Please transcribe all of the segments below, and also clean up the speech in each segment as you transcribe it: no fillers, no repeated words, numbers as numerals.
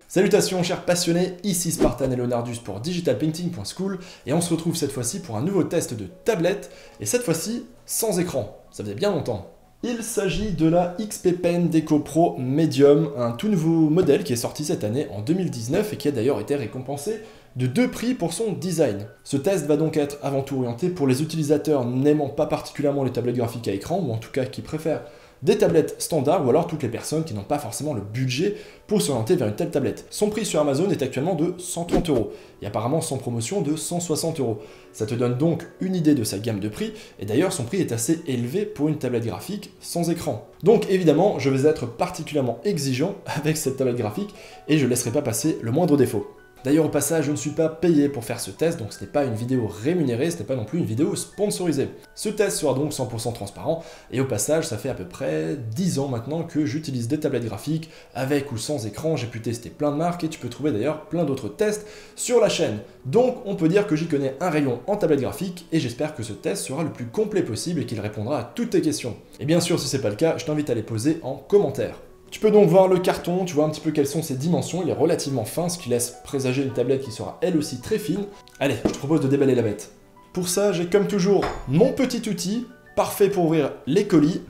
Salutations chers passionnés, ici Spartan et Leonardus pour digitalpainting.school et on se retrouve cette fois-ci pour un nouveau test de tablette et cette fois-ci sans écran, ça faisait bien longtemps. Il s'agit de la XP Pen Deco Pro Medium, un tout nouveau modèle qui est sorti cette année en 2019 et qui a d'ailleurs été récompensé de 2 prix pour son design. Ce test va donc être avant tout orienté pour les utilisateurs n'aimant pas particulièrement les tablettes graphiques à écran ou en tout cas qui préfèrent des tablettes standards ou alors toutes les personnes qui n'ont pas forcément le budget pour s'orienter vers une telle tablette. Son prix sur Amazon est actuellement de 130 € et apparemment sans promotion de 160 €. Ça te donne donc une idée de sa gamme de prix et d'ailleurs son prix est assez élevé pour une tablette graphique sans écran. Donc évidemment je vais être particulièrement exigeant avec cette tablette graphique et je ne laisserai pas passer le moindre défaut. D'ailleurs au passage, je ne suis pas payé pour faire ce test, donc ce n'est pas une vidéo rémunérée, ce n'est pas non plus une vidéo sponsorisée. Ce test sera donc 100% transparent, et au passage, ça fait à peu près 10 ans maintenant que j'utilise des tablettes graphiques, avec ou sans écran, j'ai pu tester plein de marques, et tu peux trouver d'ailleurs plein d'autres tests sur la chaîne. Donc on peut dire que j'y connais un rayon en tablette graphique, et j'espère que ce test sera le plus complet possible et qu'il répondra à toutes tes questions. Et bien sûr, si c'est pas le cas, je t'invite à les poser en commentaire. Tu peux donc voir le carton, tu vois un petit peu quelles sont ses dimensions, il est relativement fin, ce qui laisse présager une tablette qui sera elle aussi très fine. Allez, je te propose de déballer la bête. Pour ça, j'ai comme toujours mon petit outil, parfait pour ouvrir les colis.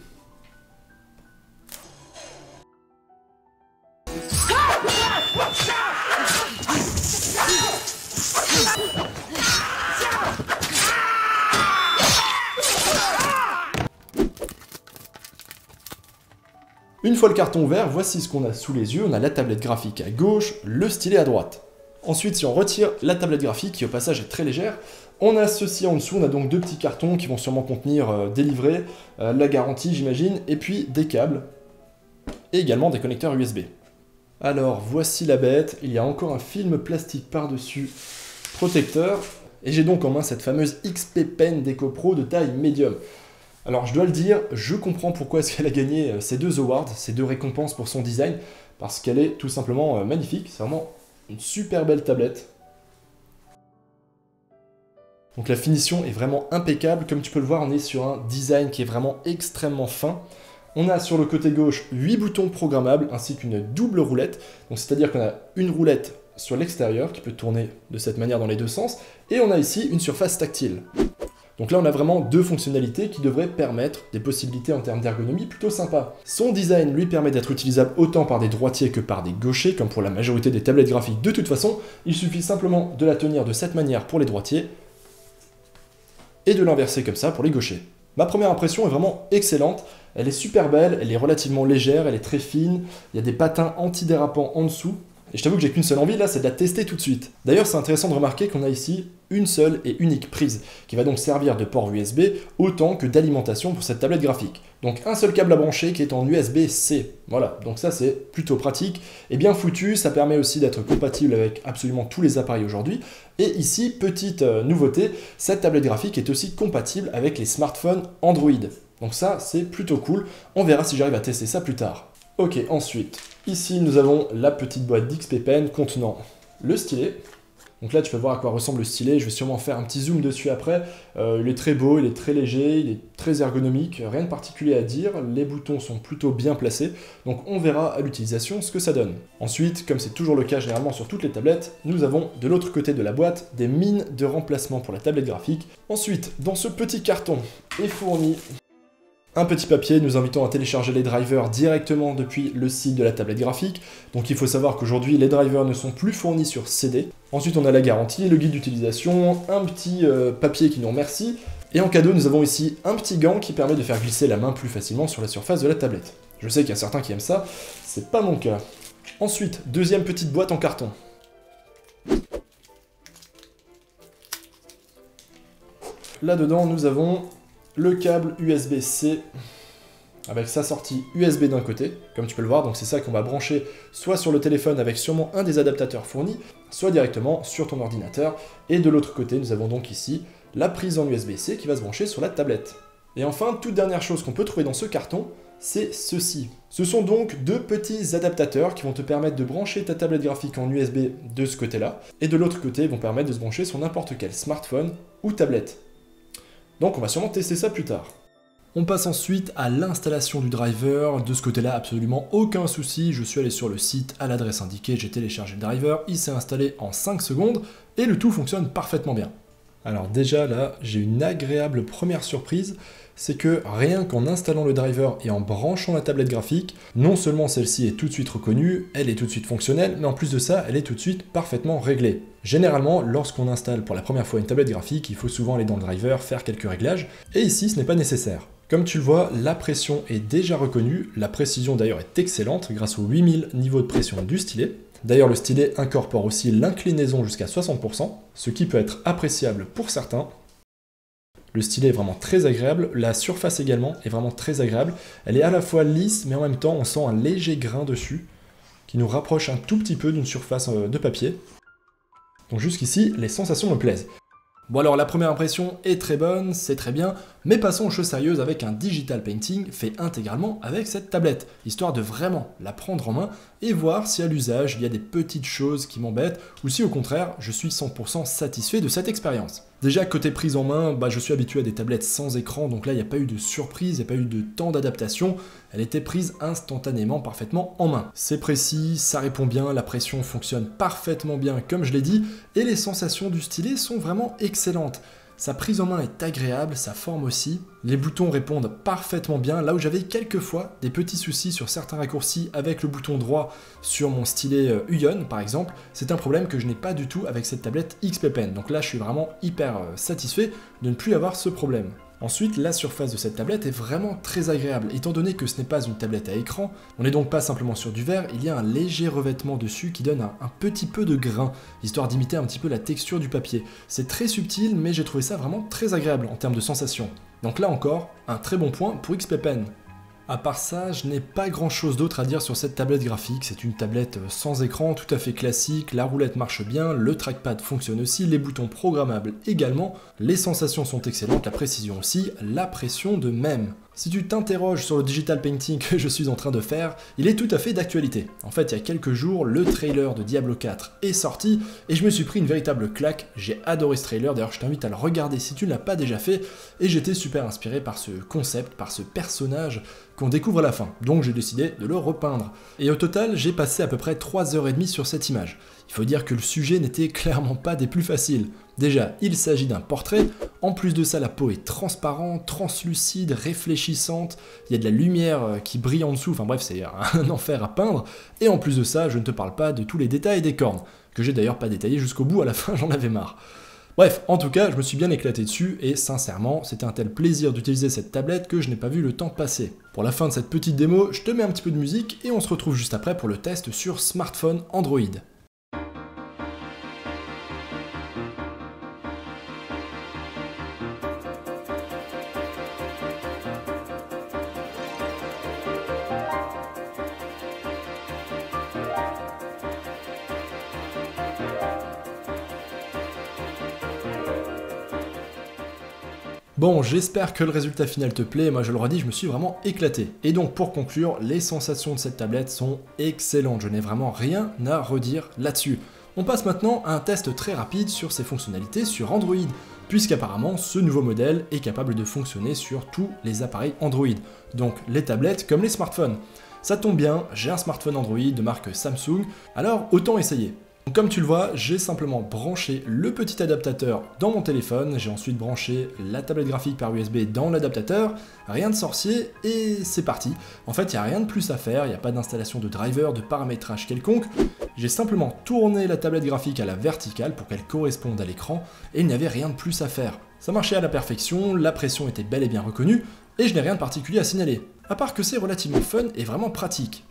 Une fois le carton ouvert, voici ce qu'on a sous les yeux. On a la tablette graphique à gauche, le stylet à droite. Ensuite, si on retire la tablette graphique, qui au passage est très légère, on a ceci en dessous. On a donc 2 petits cartons qui vont sûrement contenir des livrets, la garantie j'imagine, et puis des câbles, et également des connecteurs USB. Alors, voici la bête. Il y a encore un film plastique par-dessus protecteur. Et j'ai donc en main cette fameuse XP Pen Deco Pro de taille médium. Alors je dois le dire, je comprends pourquoi est-ce qu'elle a gagné ces 2 awards, ces 2 récompenses pour son design, parce qu'elle est tout simplement magnifique, c'est vraiment une super belle tablette. Donc la finition est vraiment impeccable, comme tu peux le voir, on est sur un design qui est vraiment extrêmement fin. On a sur le côté gauche 8 boutons programmables ainsi qu'une double roulette, donc c'est-à-dire qu'on a une roulette sur l'extérieur qui peut tourner de cette manière dans les 2 sens, et on a ici une surface tactile. Donc là, on a vraiment 2 fonctionnalités qui devraient permettre des possibilités en termes d'ergonomie plutôt sympas. Son design lui permet d'être utilisable autant par des droitiers que par des gauchers, comme pour la majorité des tablettes graphiques. De toute façon, il suffit simplement de la tenir de cette manière pour les droitiers et de l'inverser comme ça pour les gauchers. Ma première impression est vraiment excellente. Elle est super belle, elle est relativement légère, elle est très fine. Il y a des patins antidérapants en dessous. Et je t'avoue que j'ai qu'une seule envie là, c'est de la tester tout de suite. D'ailleurs, c'est intéressant de remarquer qu'on a ici une seule et unique prise, qui va donc servir de port USB autant que d'alimentation pour cette tablette graphique. Donc un seul câble à brancher qui est en USB-C. Voilà, donc ça c'est plutôt pratique et bien foutu, ça permet aussi d'être compatible avec absolument tous les appareils aujourd'hui. Et ici, petite nouveauté, cette tablette graphique est aussi compatible avec les smartphones Android. Donc ça c'est plutôt cool, on verra si j'arrive à tester ça plus tard. Ok, ensuite, ici nous avons la petite boîte d'XP Pen contenant le stylet. Donc là tu peux voir à quoi ressemble le stylet, je vais sûrement faire un petit zoom dessus après. Il est très beau, il est très léger, il est très ergonomique, rien de particulier à dire, les boutons sont plutôt bien placés, donc on verra à l'utilisation ce que ça donne. Ensuite, comme c'est toujours le cas généralement sur toutes les tablettes, nous avons de l'autre côté de la boîte des mines de remplacement pour la tablette graphique. Ensuite, dans ce petit carton est fourni un petit papier nous invitant à télécharger les drivers directement depuis le site de la tablette graphique. Donc il faut savoir qu'aujourd'hui les drivers ne sont plus fournis sur CD. Ensuite on a la garantie, le guide d'utilisation, un petit papier qui nous remercie. Et en cadeau nous avons ici un petit gant qui permet de faire glisser la main plus facilement sur la surface de la tablette. Je sais qu'il y a certains qui aiment ça, c'est pas mon cas. Ensuite, deuxième petite boîte en carton. Là-dedans nous avons le câble USB-C avec sa sortie USB d'un côté, comme tu peux le voir, donc c'est ça qu'on va brancher soit sur le téléphone avec sûrement un des adaptateurs fournis, soit directement sur ton ordinateur. Et de l'autre côté, nous avons donc ici la prise en USB-C qui va se brancher sur la tablette. Et enfin, toute dernière chose qu'on peut trouver dans ce carton, c'est ceci. Ce sont donc 2 petits adaptateurs qui vont te permettre de brancher ta tablette graphique en USB de ce côté-là, et de l'autre côté, ils vont permettre de se brancher sur n'importe quel smartphone ou tablette. Donc on va sûrement tester ça plus tard. On passe ensuite à l'installation du driver. De ce côté-là, absolument aucun souci. Je suis allé sur le site à l'adresse indiquée, j'ai téléchargé le driver, il s'est installé en 5 secondes et le tout fonctionne parfaitement bien. Alors déjà là, j'ai une agréable première surprise, c'est que rien qu'en installant le driver et en branchant la tablette graphique, non seulement celle-ci est tout de suite reconnue, elle est tout de suite fonctionnelle, mais en plus de ça, elle est tout de suite parfaitement réglée. Généralement, lorsqu'on installe pour la première fois une tablette graphique, il faut souvent aller dans le driver, faire quelques réglages, et ici ce n'est pas nécessaire. Comme tu le vois, la pression est déjà reconnue, la précision d'ailleurs est excellente grâce aux 8000 niveaux de pression du stylet. D'ailleurs, le stylet incorpore aussi l'inclinaison jusqu'à 60%, ce qui peut être appréciable pour certains. Le stylet est vraiment très agréable, la surface également est vraiment très agréable. Elle est à la fois lisse, mais en même temps, on sent un léger grain dessus, qui nous rapproche un tout petit peu d'une surface de papier. Donc jusqu'ici, les sensations me plaisent. Bon alors la première impression est très bonne, c'est très bien, mais passons aux choses sérieuses avec un digital painting fait intégralement avec cette tablette, histoire de vraiment la prendre en main et voir si à l'usage il y a des petites choses qui m'embêtent ou si au contraire je suis 100% satisfait de cette expérience. Déjà côté prise en main, je suis habitué à des tablettes sans écran, donc là il n'y a pas eu de surprise, il n'y a pas eu de temps d'adaptation, elle était prise instantanément parfaitement en main. C'est précis, ça répond bien, la pression fonctionne parfaitement bien comme je l'ai dit, et les sensations du stylet sont vraiment excellentes. Sa prise en main est agréable, sa forme aussi. Les boutons répondent parfaitement bien, là où j'avais quelquefois des petits soucis sur certains raccourcis avec le bouton droit sur mon stylet Uyon par exemple. C'est un problème que je n'ai pas du tout avec cette tablette XP Pen. Donc là je suis vraiment hyper satisfait de ne plus avoir ce problème. Ensuite, la surface de cette tablette est vraiment très agréable, étant donné que ce n'est pas une tablette à écran, on n'est donc pas simplement sur du verre, il y a un léger revêtement dessus qui donne un petit peu de grain, histoire d'imiter un petit peu la texture du papier. C'est très subtil, mais j'ai trouvé ça vraiment très agréable en termes de sensation. Donc là encore, un très bon point pour XP Pen. À part ça, je n'ai pas grand chose d'autre à dire sur cette tablette graphique, c'est une tablette sans écran, tout à fait classique, la roulette marche bien, le trackpad fonctionne aussi, les boutons programmables également, les sensations sont excellentes, la précision aussi, la pression de même. Si tu t'interroges sur le digital painting que je suis en train de faire, il est tout à fait d'actualité. En fait, il y a quelques jours, le trailer de Diablo 4 est sorti et je me suis pris une véritable claque. J'ai adoré ce trailer, d'ailleurs je t'invite à le regarder si tu ne l'as pas déjà fait, et j'étais super inspiré par ce concept, par ce personnage qu'on découvre à la fin. Donc j'ai décidé de le repeindre. Et au total, j'ai passé à peu près 3h30 sur cette image. Il faut dire que le sujet n'était clairement pas des plus faciles. Déjà, il s'agit d'un portrait, en plus de ça la peau est transparente, translucide, réfléchissante, il y a de la lumière qui brille en dessous, enfin bref c'est un enfer à peindre, et en plus de ça je ne te parle pas de tous les détails des cornes, que j'ai d'ailleurs pas détaillé jusqu'au bout, à la fin j'en avais marre. Bref, en tout cas je me suis bien éclaté dessus, et sincèrement c'était un tel plaisir d'utiliser cette tablette que je n'ai pas vu le temps passer. Pour la fin de cette petite démo, je te mets un petit peu de musique, et on se retrouve juste après pour le test sur smartphone Android. Bon, j'espère que le résultat final te plaît, moi je le redis, je me suis vraiment éclaté. Et donc pour conclure, les sensations de cette tablette sont excellentes, je n'ai vraiment rien à redire là-dessus. On passe maintenant à un test très rapide sur ses fonctionnalités sur Android, puisqu'apparemment ce nouveau modèle est capable de fonctionner sur tous les appareils Android, donc les tablettes comme les smartphones. Ça tombe bien, j'ai un smartphone Android de marque Samsung, alors autant essayer. Donc comme tu le vois, j'ai simplement branché le petit adaptateur dans mon téléphone, j'ai ensuite branché la tablette graphique par USB dans l'adaptateur, rien de sorcier et c'est parti. En fait, il n'y a rien de plus à faire, il n'y a pas d'installation de driver, de paramétrage quelconque, j'ai simplement tourné la tablette graphique à la verticale pour qu'elle corresponde à l'écran et il n'y avait rien de plus à faire. Ça marchait à la perfection, la pression était bel et bien reconnue et je n'ai rien de particulier à signaler, à part que c'est relativement fun et vraiment pratique.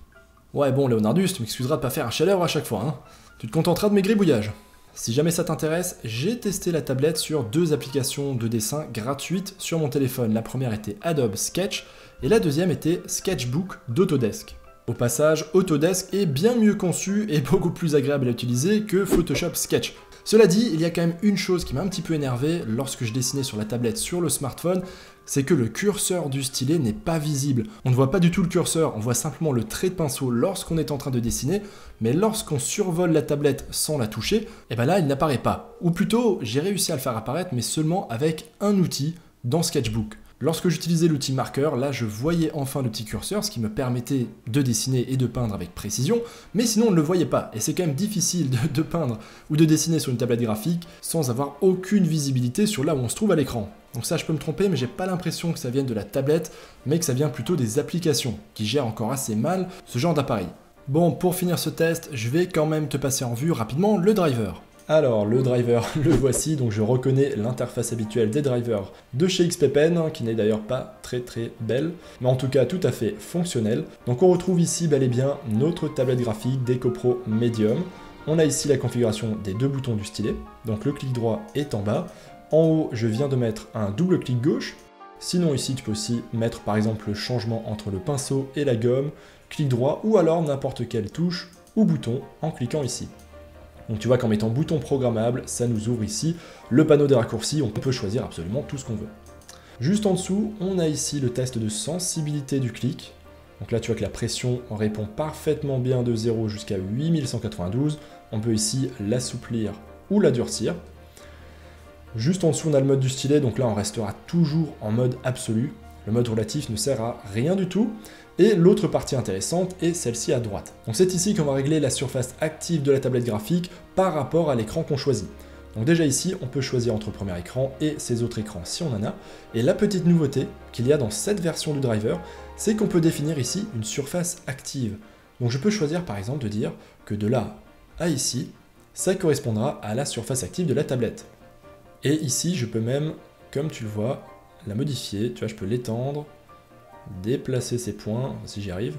Ouais bon Leonardus, tu m'excuseras de pas faire un chef-d'œuvre à chaque fois, hein. Tu te contenteras de mes gribouillages. Si jamais ça t'intéresse, j'ai testé la tablette sur 2 applications de dessin gratuites sur mon téléphone. La première était Adobe Sketch et la deuxième était Sketchbook d'Autodesk. Au passage, Autodesk est bien mieux conçu et beaucoup plus agréable à utiliser que Photoshop Sketch. Cela dit, il y a quand même une chose qui m'a un petit peu énervé lorsque je dessinais sur la tablette sur le smartphone, c'est que le curseur du stylet n'est pas visible. On ne voit pas du tout le curseur, on voit simplement le trait de pinceau lorsqu'on est en train de dessiner, mais lorsqu'on survole la tablette sans la toucher, et ben là il n'apparaît pas. Ou plutôt, j'ai réussi à le faire apparaître, mais seulement avec un outil dans Sketchbook. Lorsque j'utilisais l'outil marqueur, là je voyais enfin le petit curseur, ce qui me permettait de dessiner et de peindre avec précision, mais sinon on ne le voyait pas, et c'est quand même difficile de peindre ou de dessiner sur une tablette graphique sans avoir aucune visibilité sur là où on se trouve à l'écran. Donc ça je peux me tromper, mais j'ai pas l'impression que ça vienne de la tablette, mais que ça vient plutôt des applications, qui gèrent encore assez mal ce genre d'appareil. Bon, pour finir ce test, je vais quand même te passer en vue rapidement le driver. Alors, le driver, le voici, donc je reconnais l'interface habituelle des drivers de chez XPpen, qui n'est d'ailleurs pas très belle, mais en tout cas tout à fait fonctionnelle. Donc on retrouve ici bel et bien notre tablette graphique DecoPro Medium. On a ici la configuration des deux boutons du stylet, donc le clic droit est en bas. En haut, je viens de mettre un double clic gauche. Sinon ici, tu peux aussi mettre par exemple le changement entre le pinceau et la gomme, clic droit, ou alors n'importe quelle touche ou bouton en cliquant ici. Donc tu vois qu'en mettant bouton programmable, ça nous ouvre ici le panneau des raccourcis, on peut choisir absolument tout ce qu'on veut. Juste en dessous, on a ici le test de sensibilité du clic. Donc là tu vois que la pression répond parfaitement bien de 0 jusqu'à 8192. On peut ici l'assouplir ou la durcir. Juste en dessous on a le mode du stylet, donc là on restera toujours en mode absolu. Le mode relatif ne sert à rien du tout. Et l'autre partie intéressante est celle-ci à droite. Donc c'est ici qu'on va régler la surface active de la tablette graphique par rapport à l'écran qu'on choisit. Donc déjà ici, on peut choisir entre le premier écran et ses autres écrans si on en a. Et la petite nouveauté qu'il y a dans cette version du driver, c'est qu'on peut définir ici une surface active. Donc je peux choisir par exemple de dire que de là à ici, ça correspondra à la surface active de la tablette. Et ici, je peux même, comme tu le vois, la modifier. Tu vois, je peux l'étendre, déplacer ces points, si j'y arrive.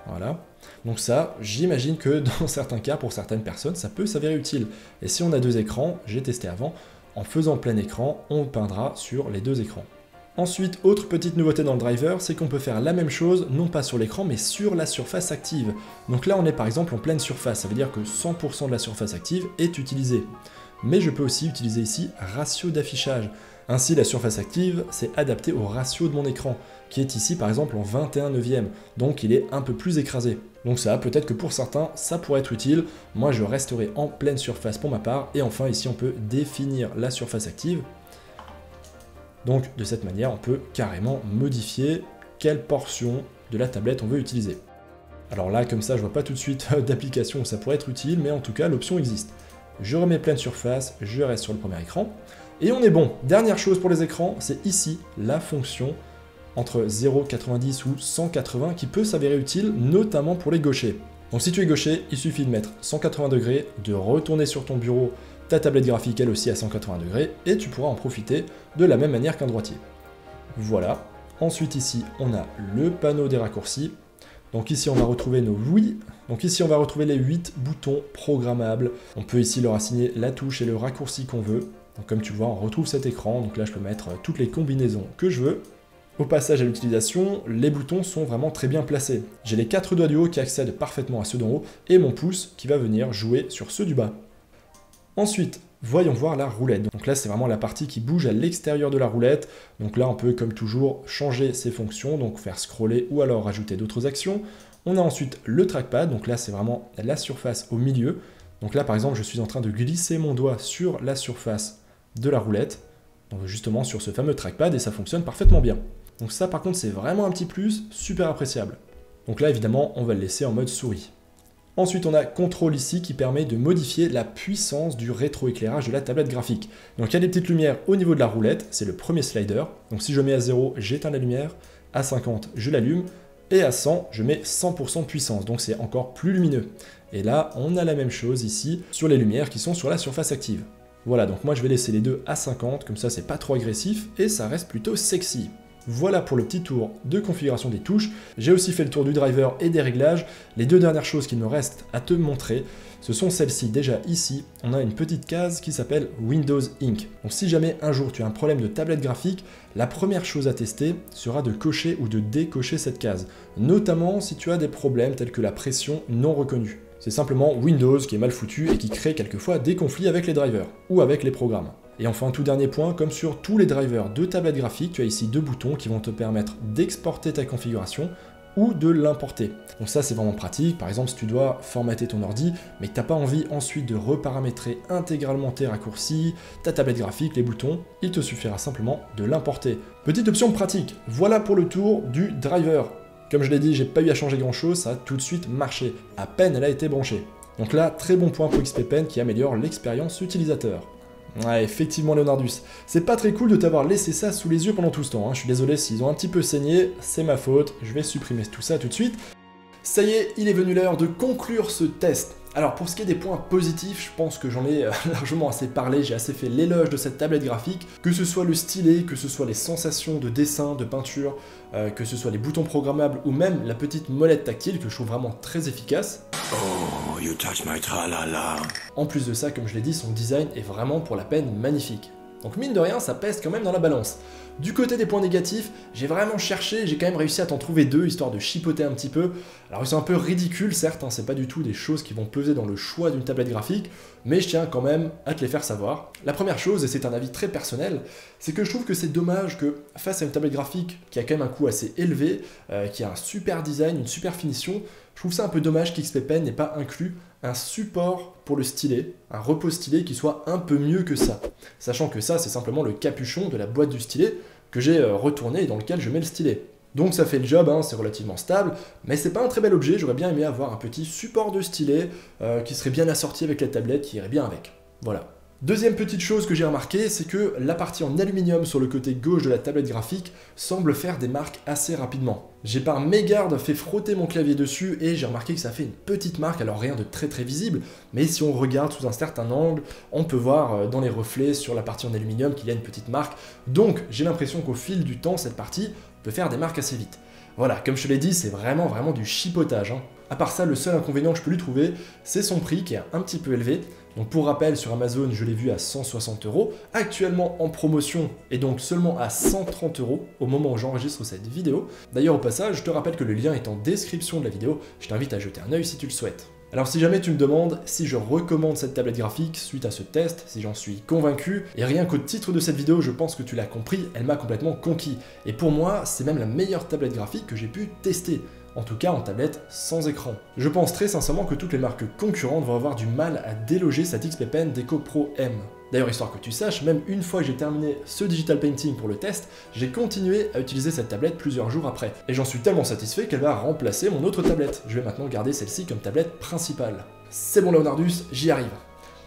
Voilà. Donc ça, j'imagine que dans certains cas, pour certaines personnes, ça peut s'avérer utile. Et si on a deux écrans, j'ai testé avant, en faisant plein écran, on peindra sur les deux écrans. Ensuite, autre petite nouveauté dans le driver, c'est qu'on peut faire la même chose, non pas sur l'écran, mais sur la surface active. Donc là, on est par exemple en pleine surface, ça veut dire que 100% de la surface active est utilisée. Mais je peux aussi utiliser ici ratio d'affichage. Ainsi, la surface active, c'est adapté au ratio de mon écran, qui est ici par exemple en 21/9, donc il est un peu plus écrasé. Donc ça, peut-être que pour certains, ça pourrait être utile. Moi, je resterai en pleine surface pour ma part. Et enfin, ici, on peut définir la surface active. Donc, de cette manière, on peut carrément modifier quelle portion de la tablette on veut utiliser. Alors là, comme ça, je vois pas tout de suite d'application où ça pourrait être utile, mais en tout cas, l'option existe. Je remets pleine surface, je reste sur le premier écran. Et on est bon. Dernière chose pour les écrans, c'est ici la fonction entre 0,90 ou 180 qui peut s'avérer utile, notamment pour les gauchers. Donc si tu es gaucher, il suffit de mettre 180 degrés, de retourner sur ton bureau, ta tablette graphique elle aussi à 180 degrés, et tu pourras en profiter de la même manière qu'un droitier. Voilà. Ensuite ici, on a le panneau des raccourcis. Donc ici, on va retrouver nos oui. Donc ici, on va retrouver les 8 boutons programmables. On peut ici leur assigner la touche et le raccourci qu'on veut. Donc comme tu le vois, on retrouve cet écran. Donc là, je peux mettre toutes les combinaisons que je veux. Au passage à l'utilisation, les boutons sont vraiment très bien placés. J'ai les 4 doigts du haut qui accèdent parfaitement à ceux d'en haut et mon pouce qui va venir jouer sur ceux du bas. Ensuite, voyons voir la roulette. Donc là, c'est vraiment la partie qui bouge à l'extérieur de la roulette. Donc là, on peut, comme toujours, changer ses fonctions, donc faire scroller ou alors rajouter d'autres actions. On a ensuite le trackpad, donc là, c'est vraiment la surface au milieu. Donc là, par exemple, je suis en train de glisser mon doigt sur la surface de la roulette, donc justement sur ce fameux trackpad, et ça fonctionne parfaitement bien. Donc ça, par contre, c'est vraiment un petit plus super appréciable. Donc là, évidemment, on va le laisser en mode souris. Ensuite, on a contrôle ici qui permet de modifier la puissance du rétroéclairage de la tablette graphique. Donc il y a des petites lumières au niveau de la roulette, c'est le premier slider. Donc si je mets à 0, j'éteins la lumière, à 50, je l'allume, et à 100, je mets 100% de puissance, donc c'est encore plus lumineux. Et là, on a la même chose ici sur les lumières qui sont sur la surface active. Voilà, donc moi je vais laisser les deux à 50, comme ça c'est pas trop agressif, et ça reste plutôt sexy. Voilà pour le petit tour de configuration des touches. J'ai aussi fait le tour du driver et des réglages. Les deux dernières choses qu'il me reste à te montrer, ce sont celles-ci. Déjà ici, on a une petite case qui s'appelle Windows Ink. Donc si jamais un jour tu as un problème de tablette graphique, la première chose à tester sera de cocher ou de décocher cette case. Notamment si tu as des problèmes tels que la pression non reconnue. C'est simplement Windows qui est mal foutu et qui crée quelquefois des conflits avec les drivers ou avec les programmes. Et enfin, tout dernier point, comme sur tous les drivers de tablette graphique, tu as ici deux boutons qui vont te permettre d'exporter ta configuration ou de l'importer. Donc ça c'est vraiment pratique, par exemple si tu dois formater ton ordi, mais que tu n'as pas envie ensuite de reparamétrer intégralement tes raccourcis, ta tablette graphique, les boutons, il te suffira simplement de l'importer. Petite option pratique, voilà pour le tour du driver. Comme je l'ai dit, j'ai pas eu à changer grand chose, ça a tout de suite marché, à peine elle a été branchée. Donc là, très bon point pour XP Pen qui améliore l'expérience utilisateur. Ouais, effectivement Leonardus, c'est pas très cool de t'avoir laissé ça sous les yeux pendant tout ce temps, hein. Je suis désolé s'ils ont un petit peu saigné, c'est ma faute, je vais supprimer tout ça tout de suite. Ça y est, il est venu l'heure de conclure ce test. Alors pour ce qui est des points positifs, je pense que j'en ai largement assez parlé, j'ai assez fait l'éloge de cette tablette graphique, que ce soit le stylet, que ce soit les sensations de dessin, de peinture, que ce soit les boutons programmables ou même la petite molette tactile que je trouve vraiment très efficace. Oh, you touch my tra-la-la. En plus de ça, comme je l'ai dit, son design est vraiment pour la peine magnifique. Donc mine de rien, ça pèse quand même dans la balance. Du côté des points négatifs, j'ai vraiment cherché, j'ai quand même réussi à t'en trouver deux, histoire de chipoter un petit peu. Alors ils sont un peu ridicules, certes, hein, c'est pas du tout des choses qui vont peser dans le choix d'une tablette graphique, mais je tiens quand même à te les faire savoir. La première chose, et c'est un avis très personnel, c'est que je trouve que c'est dommage que face à une tablette graphique qui a quand même un coût assez élevé, qui a un super design, une super finition, je trouve ça un peu dommage qu'XP Pen n'ait pas inclus un support pour le stylet, un repose stylet qui soit un peu mieux que ça. Sachant que ça, c'est simplement le capuchon de la boîte du stylet que j'ai retourné et dans lequel je mets le stylet. Donc ça fait le job, hein, c'est relativement stable, mais c'est pas un très bel objet, j'aurais bien aimé avoir un petit support de stylet qui serait bien assorti avec la tablette, qui irait bien avec. Voilà. Deuxième petite chose que j'ai remarqué, c'est que la partie en aluminium sur le côté gauche de la tablette graphique semble faire des marques assez rapidement. J'ai par mégarde fait frotter mon clavier dessus et j'ai remarqué que ça fait une petite marque, alors rien de très visible, mais si on regarde sous un certain angle, on peut voir dans les reflets sur la partie en aluminium qu'il y a une petite marque. Donc j'ai l'impression qu'au fil du temps, cette partie peut faire des marques assez vite. Voilà, comme je te l'ai dit, c'est vraiment du chipotage, hein. À part ça, le seul inconvénient que je peux lui trouver, c'est son prix qui est un petit peu élevé. Donc pour rappel, sur Amazon, je l'ai vu à 160 €, actuellement en promotion et donc seulement à 130 € au moment où j'enregistre cette vidéo. D'ailleurs au passage, je te rappelle que le lien est en description de la vidéo, je t'invite à jeter un œil si tu le souhaites. Alors si jamais tu me demandes si je recommande cette tablette graphique suite à ce test, si j'en suis convaincu, et rien qu'au titre de cette vidéo, je pense que tu l'as compris, elle m'a complètement conquis. Et pour moi, c'est même la meilleure tablette graphique que j'ai pu tester. En tout cas en tablette sans écran. Je pense très sincèrement que toutes les marques concurrentes vont avoir du mal à déloger cette XP Pen Deco Pro M. D'ailleurs, histoire que tu saches, même une fois que j'ai terminé ce Digital Painting pour le test, j'ai continué à utiliser cette tablette plusieurs jours après. Et j'en suis tellement satisfait qu'elle va remplacer mon autre tablette. Je vais maintenant garder celle-ci comme tablette principale. C'est bon Leonardus, j'y arrive.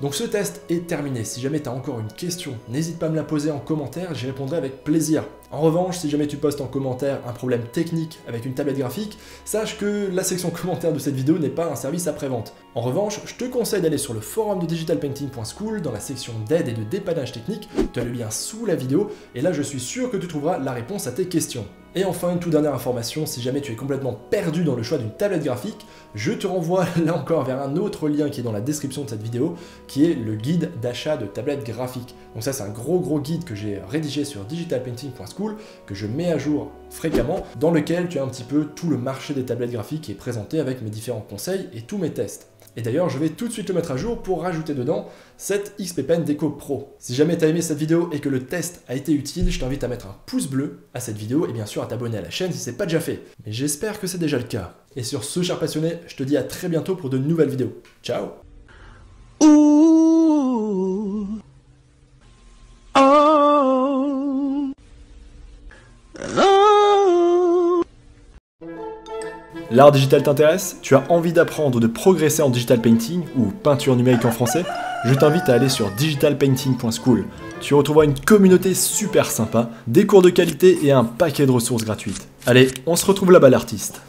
Donc ce test est terminé. Si jamais tu as encore une question, n'hésite pas à me la poser en commentaire, j'y répondrai avec plaisir. En revanche, si jamais tu postes en commentaire un problème technique avec une tablette graphique, sache que la section commentaires de cette vidéo n'est pas un service après-vente. En revanche, je te conseille d'aller sur le forum de digitalpainting.school dans la section d'aide et de dépannage technique, tu as le lien sous la vidéo, et là je suis sûr que tu trouveras la réponse à tes questions. Et enfin, une toute dernière information, si jamais tu es complètement perdu dans le choix d'une tablette graphique, je te renvoie là encore vers un autre lien qui est dans la description de cette vidéo, qui est le guide d'achat de tablettes graphiques. Donc ça c'est un gros guide que j'ai rédigé sur digitalpainting.school, que je mets à jour fréquemment, dans lequel tu as un petit peu tout le marché des tablettes graphiques qui est présenté avec mes différents conseils et tous mes tests. Et d'ailleurs, je vais tout de suite le mettre à jour pour rajouter dedans cette XP Pen Deco Pro. Si jamais tu as aimé cette vidéo et que le test a été utile, je t'invite à mettre un pouce bleu à cette vidéo et bien sûr à t'abonner à la chaîne si c'est pas déjà fait. Mais j'espère que c'est déjà le cas. Et sur ce, cher passionné, je te dis à très bientôt pour de nouvelles vidéos. Ciao! Ooh. Oh. Oh. L'art digital t'intéresse? Tu as envie d'apprendre ou de progresser en digital painting ou peinture numérique en français? Je t'invite à aller sur digitalpainting.school. Tu retrouveras une communauté super sympa, des cours de qualité et un paquet de ressources gratuites. Allez, on se retrouve là-bas l'artiste.